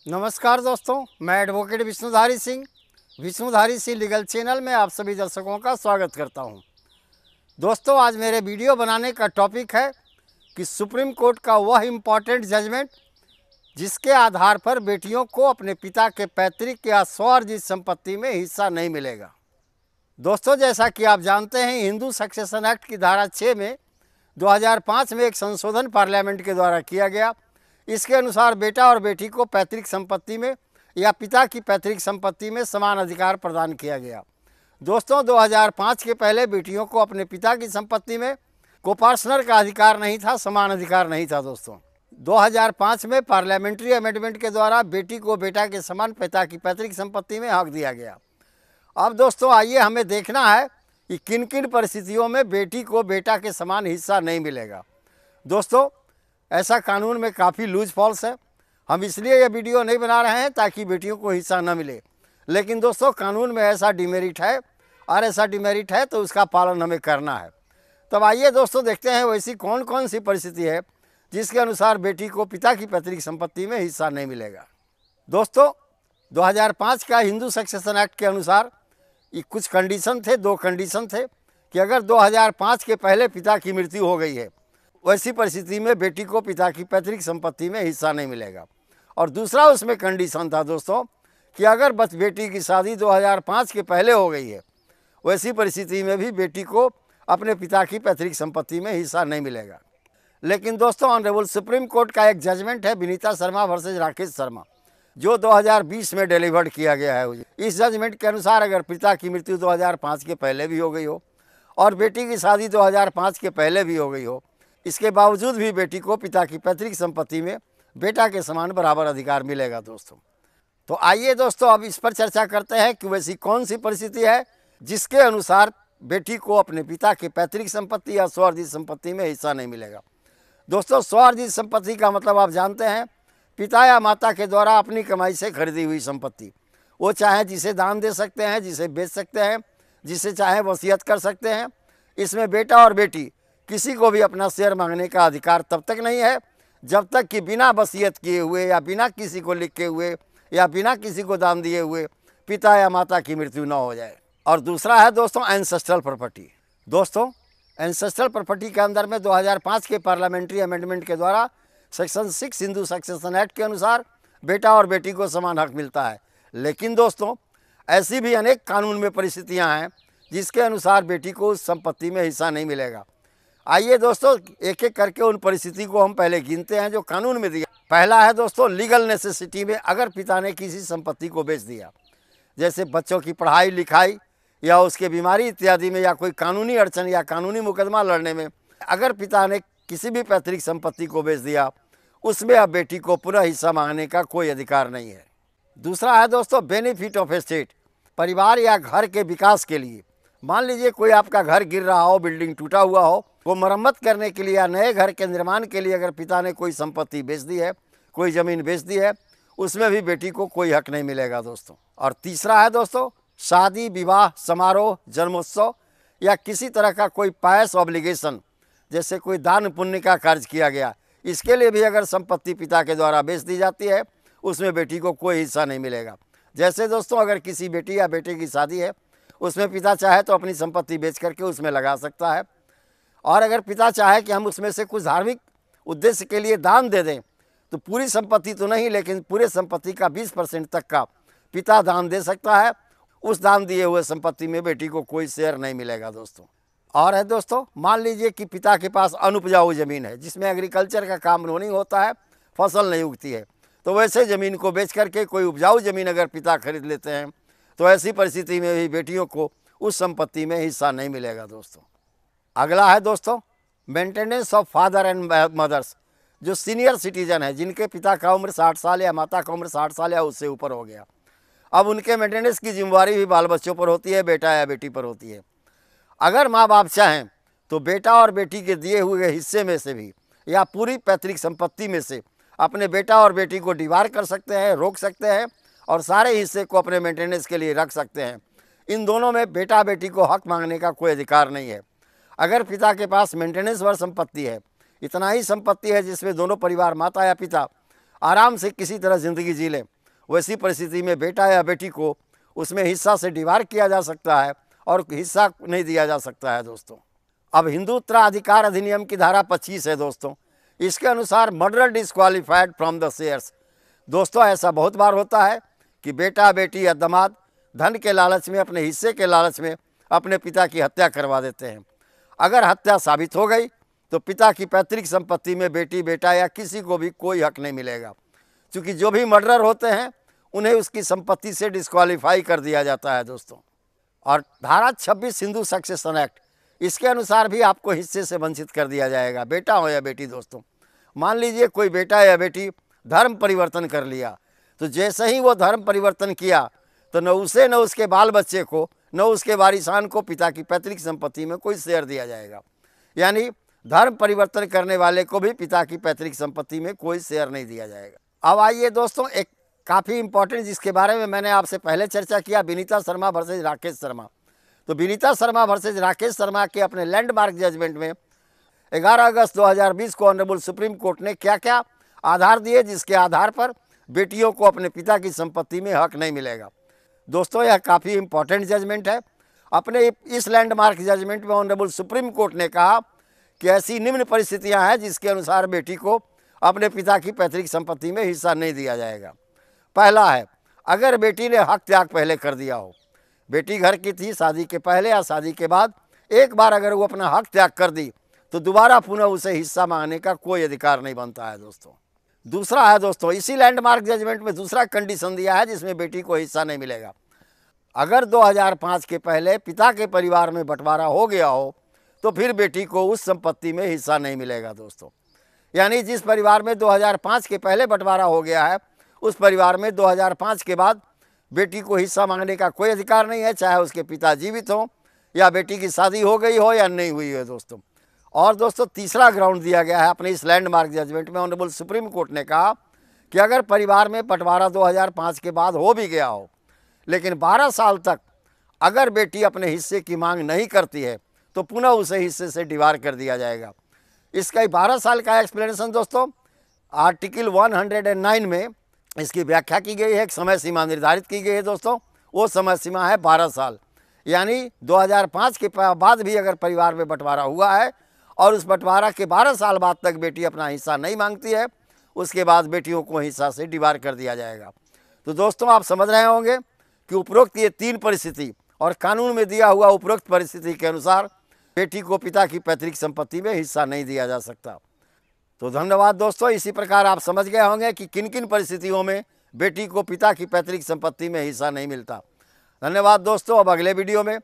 नमस्कार दोस्तों, मैं advocate Vishnudhari Singh legal channel में आप सभी दर्शकों का स्वागत करता हूं। दोस्तों, आज मेरे वीडियो बनाने का टॉपिक है कि सुप्रीम कोर्ट का वह इम्पॉर्टेंट जजमेंट जिसके आधार पर बेटियों को अपने पिता के पैतृक या स्वअर्जित संपत्ति में हिस्सा नहीं मिलेगा। दोस्तों, जैसा कि आप जानते हैं, हिंदू सक्सेशन एक्ट की धारा 6 में 2005 में एक संशोधन पार्लियामेंट के द्वारा किया गया। इसके अनुसार बेटा और बेटी को पैतृक संपत्ति में या पिता की पैतृक संपत्ति में समान अधिकार प्रदान किया गया। दोस्तों, 2005 के पहले बेटियों को अपने पिता की संपत्ति में कोपार्शनर का अधिकार नहीं था, समान अधिकार नहीं था। दोस्तों, 2005 में पार्लियामेंट्री अमेंडमेंट के द्वारा बेटी को बेटा के समान पिता की पैतृक संपत्ति में हक दिया गया। अब दोस्तों, आइए हमें देखना है कि किन किन परिस्थितियों में बेटी को बेटा के समान हिस्सा नहीं मिलेगा। दोस्तों, ऐसा कानून में काफ़ी लूज फॉल्स है। हम इसलिए ये वीडियो नहीं बना रहे हैं ताकि बेटियों को हिस्सा न मिले, लेकिन दोस्तों कानून में ऐसा डिमेरिट है और ऐसा डिमेरिट है तो उसका पालन हमें करना है। तब आइए दोस्तों देखते हैं वैसी कौन कौन सी परिस्थिति है जिसके अनुसार बेटी को पिता की पैतृक संपत्ति में हिस्सा नहीं मिलेगा। दोस्तों, 2005 का हिंदू सक्सेशन एक्ट के अनुसार ये कुछ कंडीशन थे, 2 कंडीशन थे कि अगर 2005 के पहले पिता की मृत्यु हो गई है, वैसी परिस्थिति में बेटी को पिता की पैतृक संपत्ति में हिस्सा नहीं मिलेगा। और दूसरा उसमें कंडीशन था दोस्तों कि अगर बेटी की शादी 2005 के पहले हो गई है, वैसी परिस्थिति में भी बेटी को अपने पिता की पैतृक संपत्ति में हिस्सा नहीं मिलेगा। लेकिन दोस्तों, ऑनरेबल सुप्रीम कोर्ट का एक जजमेंट है विनीता शर्मा वर्सेज राकेश शर्मा, जो 2020 में डिलीवर्ड किया गया है। इस जजमेंट के अनुसार अगर पिता की मृत्यु 2005 के पहले भी हो गई हो और बेटी की शादी 2005 के पहले भी हो गई हो, इसके बावजूद भी बेटी को पिता की पैतृक संपत्ति में बेटा के समान बराबर अधिकार मिलेगा। दोस्तों, तो आइए दोस्तों अब इस पर चर्चा करते हैं कि वैसी कौन सी परिस्थिति है जिसके अनुसार बेटी को अपने पिता की पैतृक संपत्ति या स्वअर्जित संपत्ति में हिस्सा नहीं मिलेगा। दोस्तों, स्वअर्जित संपत्ति का मतलब आप जानते हैं, पिता या माता के द्वारा अपनी कमाई से खरीदी हुई संपत्ति। वो चाहे जिसे दान दे सकते हैं, जिसे बेच सकते हैं, जिसे चाहे वसीयत कर सकते हैं। इसमें बेटा और बेटी किसी को भी अपना शेयर मांगने का अधिकार तब तक नहीं है जब तक कि बिना वसीयत किए हुए या बिना किसी को लिखे हुए या बिना किसी को दान दिए हुए पिता या माता की मृत्यु न हो जाए। और दूसरा है दोस्तों एंसेस्ट्रल प्रॉपर्टी। दोस्तों, एंसेस्ट्रल प्रॉपर्टी के अंदर में 2005 के पार्लियामेंट्री अमेंडमेंट के द्वारा सेक्शन 6 हिंदू सक्सेशन एक्ट के अनुसार बेटा और बेटी को समान हक मिलता है। लेकिन दोस्तों, ऐसी भी अनेक कानून में परिस्थितियां हैं जिसके अनुसार बेटी को उस संपत्ति में हिस्सा नहीं मिलेगा। आइए दोस्तों एक एक करके उन परिस्थिति को हम पहले गिनते हैं जो कानून में दिया। पहला है दोस्तों लीगल नेसेसिटी में अगर पिता ने किसी संपत्ति को बेच दिया, जैसे बच्चों की पढ़ाई लिखाई या उसके बीमारी इत्यादि में, या कोई कानूनी अड़चन या कानूनी मुकदमा लड़ने में अगर पिता ने किसी भी पैतृक संपत्ति को बेच दिया, उसमें अब बेटी को पुनः हिस्सा मांगने का कोई अधिकार नहीं है। दूसरा है दोस्तों बेनिफिट ऑफ एस्टेट, परिवार या घर के विकास के लिए। मान लीजिए कोई आपका घर गिर रहा हो, बिल्डिंग टूटा हुआ हो, वो मरम्मत करने के लिए या नए घर के निर्माण के लिए अगर पिता ने कोई संपत्ति बेच दी है, कोई ज़मीन बेच दी है, उसमें भी बेटी को कोई हक नहीं मिलेगा दोस्तों। और तीसरा है दोस्तों शादी, विवाह समारोह, जन्मोत्सव या किसी तरह का कोई पायस ऑब्लिगेशन, जैसे कोई दान पुण्य का कार्य किया गया, इसके लिए भी अगर संपत्ति पिता के द्वारा बेच दी जाती है, उसमें बेटी को कोई हिस्सा नहीं मिलेगा। जैसे दोस्तों अगर किसी बेटी या बेटे की शादी है, उसमें पिता चाहे तो अपनी संपत्ति बेच करके उसमें लगा सकता है, और अगर पिता चाहे कि हम उसमें से कुछ धार्मिक उद्देश्य के लिए दान दे दें, तो पूरी संपत्ति तो नहीं लेकिन पूरे संपत्ति का 20% तक का पिता दान दे सकता है। उस दान दिए हुए संपत्ति में बेटी को कोई शेयर नहीं मिलेगा दोस्तों। और है दोस्तों, मान लीजिए कि पिता के पास अनुपजाऊ ज़मीन है जिसमें एग्रीकल्चर का काम नहीं होता है, फसल नहीं उगती है, तो वैसे ज़मीन को बेच करके कोई उपजाऊ ज़मीन अगर पिता खरीद लेते हैं, तो ऐसी परिस्थिति में भी बेटियों को उस संपत्ति में हिस्सा नहीं मिलेगा दोस्तों। अगला है दोस्तों maintenance of father and mothers, जो सीनियर सिटीजन है, जिनके पिता का उम्र 60 साल या माता का उम्र 60 साल या उससे ऊपर हो गया, अब उनके मेंटेनेंस की जिम्मेवारी भी बाल बच्चों पर होती है, बेटा या बेटी पर होती है। अगर माँ बाप चाहें तो बेटा और बेटी के दिए हुए हिस्से में से भी या पूरी पैतृक संपत्ति में से अपने बेटा और बेटी को डिवार कर सकते हैं, रोक सकते हैं और सारे हिस्से को अपने मेंटेनेंस के लिए रख सकते हैं। इन दोनों में बेटा बेटी को हक मांगने का कोई अधिकार नहीं है। अगर पिता के पास मेंटेनेंस वर संपत्ति है, इतना ही संपत्ति है जिसमें दोनों परिवार माता या पिता आराम से किसी तरह ज़िंदगी जी लें, वैसी परिस्थिति में बेटा या बेटी को उसमें हिस्सा से डिवाइड किया जा सकता है और हिस्सा नहीं दिया जा सकता है दोस्तों। अब हिंदू उत्तराधिकार अधिनियम की धारा 25 है दोस्तों, इसके अनुसार murder disqualified from the shares. दोस्तों ऐसा बहुत बार होता है कि बेटा बेटी या दामाद धन के लालच में, अपने हिस्से के लालच में अपने पिता की हत्या करवा देते हैं। अगर हत्या साबित हो गई तो पिता की पैतृक संपत्ति में बेटी बेटा या किसी को भी कोई हक नहीं मिलेगा, क्योंकि जो भी मर्डरर होते हैं उन्हें उसकी संपत्ति से डिस्क्वालीफाई कर दिया जाता है दोस्तों। और धारा 26 हिंदू सक्सेशन एक्ट, इसके अनुसार भी आपको हिस्से से वंचित कर दिया जाएगा, बेटा हो या बेटी दोस्तों। मान लीजिए कोई बेटा या बेटी धर्म परिवर्तन कर लिया, तो जैसे ही वो धर्म परिवर्तन किया तो न उसे, न उसके बाल बच्चे को, न उसके वारिसान को पिता की पैतृक संपत्ति में कोई शेयर दिया जाएगा। यानी धर्म परिवर्तन करने वाले को भी पिता की पैतृक संपत्ति में कोई शेयर नहीं दिया जाएगा। अब आइए दोस्तों, एक काफ़ी इंपॉर्टेंट जिसके बारे में मैंने आपसे पहले चर्चा किया, विनीता शर्मा वर्सेज राकेश शर्मा। तो विनीता शर्मा वर्सेज राकेश शर्मा के अपने लैंडमार्क जजमेंट में 11 अगस्त 2020 को ऑनरेबल सुप्रीम कोर्ट ने क्या क्या आधार दिए जिसके आधार पर बेटियों को अपने पिता की संपत्ति में हक नहीं मिलेगा। दोस्तों यह काफ़ी इंपॉर्टेंट जजमेंट है। अपने इस लैंडमार्क जजमेंट में ऑनरेबल सुप्रीम कोर्ट ने कहा कि ऐसी निम्न परिस्थितियां हैं जिसके अनुसार बेटी को अपने पिता की पैतृक संपत्ति में हिस्सा नहीं दिया जाएगा। पहला है, अगर बेटी ने हक त्याग पहले कर दिया हो, बेटी घर की थी, शादी के पहले या शादी के बाद एक बार अगर वो अपना हक त्याग कर दी तो दोबारा पुनः उसे हिस्सा मांगने का कोई अधिकार नहीं बनता है दोस्तों। दूसरा है दोस्तों, इसी लैंडमार्क जजमेंट में दूसरा कंडीशन दिया है जिसमें बेटी को हिस्सा नहीं मिलेगा। अगर 2005 के पहले पिता के परिवार में बंटवारा हो गया हो तो फिर बेटी को उस संपत्ति में हिस्सा नहीं मिलेगा दोस्तों। यानी जिस परिवार में 2005 के पहले बंटवारा हो गया है उस परिवार में 2005 के बाद बेटी को हिस्सा मांगने का कोई अधिकार नहीं है, चाहे उसके पिता जीवित हों या बेटी की शादी हो गई हो या नहीं हुई हो दोस्तों। और दोस्तों तीसरा ग्राउंड दिया गया है अपने इस लैंडमार्क जजमेंट में, ऑनरेबल सुप्रीम कोर्ट ने कहा कि अगर परिवार में बंटवारा 2005 के बाद हो भी गया हो लेकिन 12 साल तक अगर बेटी अपने हिस्से की मांग नहीं करती है तो पुनः उसे हिस्से से डिवाइड कर दिया जाएगा। इसका 12 साल का एक्सप्लेनेशन दोस्तों आर्टिकल 109 में इसकी व्याख्या की गई है, एक समय सीमा निर्धारित की गई है दोस्तों। वो समय सीमा है 12 साल। यानी 2005 के बाद भी अगर परिवार में बंटवारा हुआ है और उस बंटवारा के 12 साल बाद तक बेटी अपना हिस्सा नहीं मांगती है, उसके बाद बेटियों को हिस्सा से डिवाइड कर दिया जाएगा। तो दोस्तों आप समझ रहे होंगे कि उपरोक्त ये 3 परिस्थिति और कानून में दिया हुआ उपरोक्त परिस्थिति के अनुसार बेटी को पिता की पैतृक संपत्ति में हिस्सा नहीं दिया जा सकता। तो धन्यवाद दोस्तों, इसी प्रकार आप समझ गए होंगे कि किन किन परिस्थितियों में बेटी को पिता की पैतृक संपत्ति में हिस्सा नहीं मिलता। धन्यवाद दोस्तों, अब अगले वीडियो में